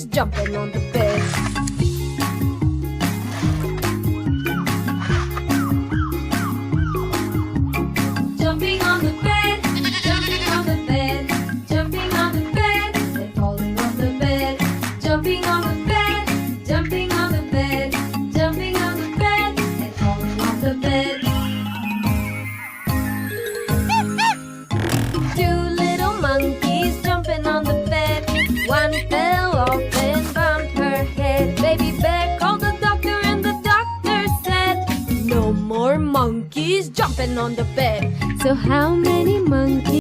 monkeys jumping on the bed. Jumping on the bed, jumping on the bed, jumping on the bed, and falling off the bed. Jumping on the bed, jumping on the bed, jumping on the bed, and falling off the bed. Two little monkeys jumping on the bed. One fell off and bumped her head. Baby bear called the doctor and the doctor said, no more monkeys jumping on the bed. So how many monkeys